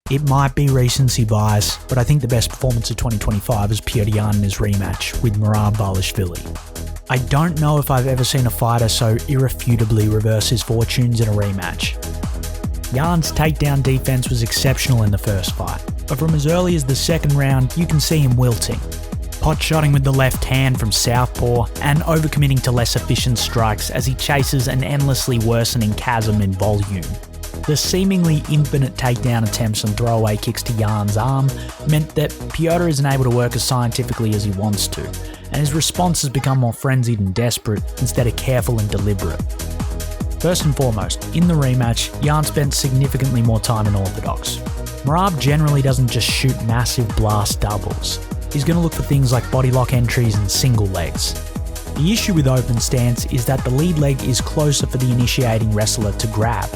It might be recency bias, but I think the best performance of 2025 is Petr Yan in his rematch with Merab Dvalishvili. I don't know if I've ever seen a fighter so irrefutably reverse his fortunes in a rematch. Yan's takedown defense was exceptional in the first fight, but from as early as the second round, you can see him wilting. Pot-shotting with the left hand from southpaw and overcommitting to less efficient strikes as he chases an endlessly worsening chasm in volume. The seemingly infinite takedown attempts and throwaway kicks to Yan's arm meant that Petr isn't able to work as scientifically as he wants to, and his response has become more frenzied and desperate instead of careful and deliberate. First and foremost, in the rematch, Yan spent significantly more time in orthodox. Merab generally doesn't just shoot massive blast doubles. He's going to look for things like body lock entries and single legs. The issue with open stance is that the lead leg is closer for the initiating wrestler to grab.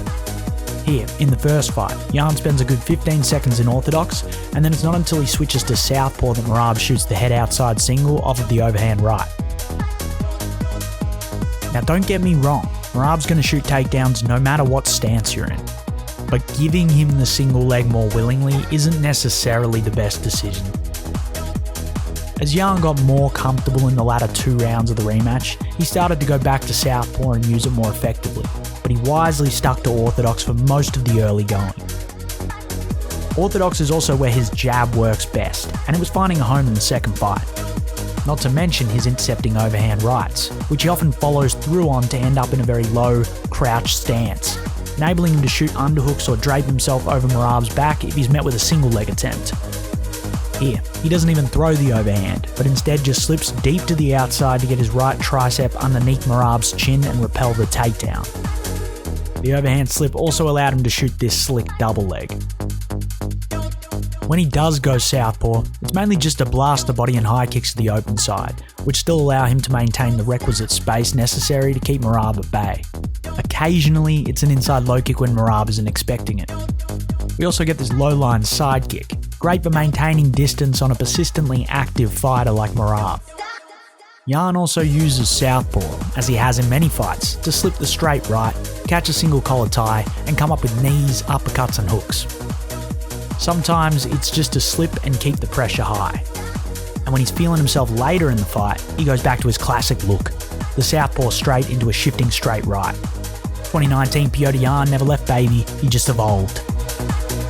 Here, in the first fight, Yan spends a good 15 seconds in orthodox, and then it's not until he switches to southpaw that Merab shoots the head outside single off of the overhand right. Now don't get me wrong, Merab's going to shoot takedowns no matter what stance you're in, but giving him the single leg more willingly isn't necessarily the best decision. As Yan got more comfortable in the latter 2 rounds of the rematch, he started to go back to southpaw and use it more effectively, but he wisely stuck to orthodox for most of the early going. Orthodox is also where his jab works best, and it was finding a home in the second fight. Not to mention his intercepting overhand rights, which he often follows through on to end up in a very low, crouched stance, enabling him to shoot underhooks or drape himself over Merab's back if he's met with a single leg attempt. Here, he doesn't even throw the overhand, but instead just slips deep to the outside to get his right tricep underneath Merab's chin and repel the takedown. The overhand slip also allowed him to shoot this slick double leg. When he does go southpaw, it's mainly just to blast the body and high kicks to the open side, which still allow him to maintain the requisite space necessary to keep Merab at bay. Occasionally, it's an inside low kick when Merab isn't expecting it. We also get this low line side kick, great for maintaining distance on a persistently active fighter like Merab. Yan also uses southpaw, as he has in many fights, to slip the straight right, catch a single collar tie, and come up with knees, uppercuts and hooks. Sometimes it's just to slip and keep the pressure high. And when he's feeling himself later in the fight, he goes back to his classic look, the southpaw straight into a shifting straight right. 2019 Petr Yan never left baby, he just evolved.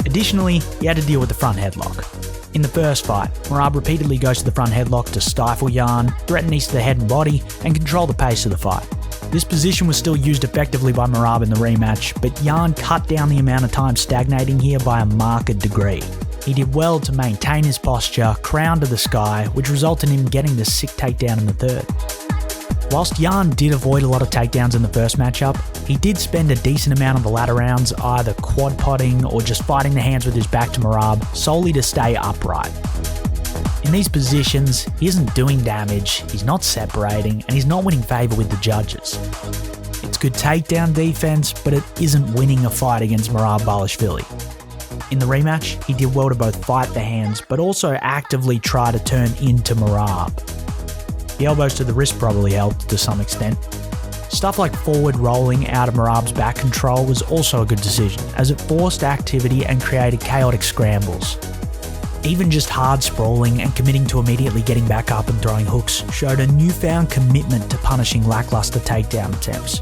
Additionally, he had to deal with the front headlock. In the first fight, Merab repeatedly goes to the front headlock to stifle Yan, threaten knees to the head and body, and control the pace of the fight. This position was still used effectively by Merab in the rematch, but Yan cut down the amount of time stagnating here by a marked degree. He did well to maintain his posture, crown to the sky, which resulted in him getting the sick takedown in the third. Whilst Yan did avoid a lot of takedowns in the first matchup, he did spend a decent amount of the latter rounds either quad potting or just fighting the hands with his back to Merab solely to stay upright. In these positions, he isn't doing damage, he's not separating, and he's not winning favour with the judges. It's good takedown defense, but it isn't winning a fight against Merab Dvalishvili. In the rematch, he did well to both fight the hands, but also actively try to turn into Merab. The elbows to the wrist probably helped to some extent. Stuff like forward rolling out of Merab's back control was also a good decision, as it forced activity and created chaotic scrambles. Even just hard sprawling and committing to immediately getting back up and throwing hooks showed a newfound commitment to punishing lackluster takedown attempts.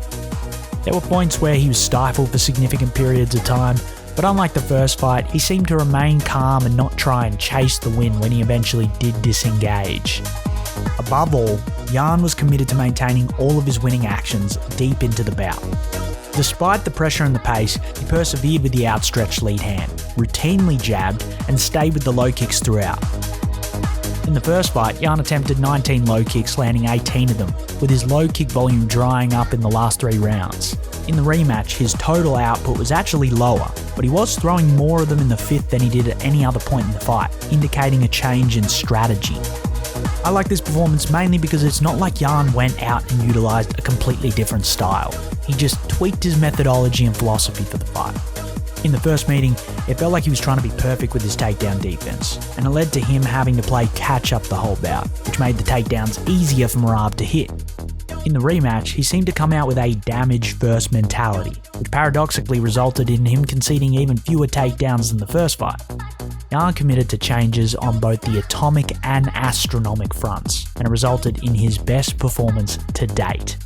There were points where he was stifled for significant periods of time, but unlike the first fight, he seemed to remain calm and not try and chase the win when he eventually did disengage. Above all, Yan was committed to maintaining all of his winning actions deep into the bout. Despite the pressure and the pace, he persevered with the outstretched lead hand, routinely jabbed, and stayed with the low kicks throughout. In the first fight, Yan attempted 19 low kicks, landing 18 of them, with his low kick volume drying up in the last 3 rounds. In the rematch, his total output was actually lower, but he was throwing more of them in the 5th than he did at any other point in the fight, indicating a change in strategy. I like this performance mainly because it's not like Yan went out and utilised a completely different style. He just tweaked his methodology and philosophy for the fight. In the first meeting, it felt like he was trying to be perfect with his takedown defense, and it led to him having to play catch up the whole bout, which made the takedowns easier for Merab to hit. In the rematch, he seemed to come out with a damage-first mentality, which paradoxically resulted in him conceding even fewer takedowns than the first fight. Yan committed to changes on both the atomic and astronomic fronts, and it resulted in his best performance to date.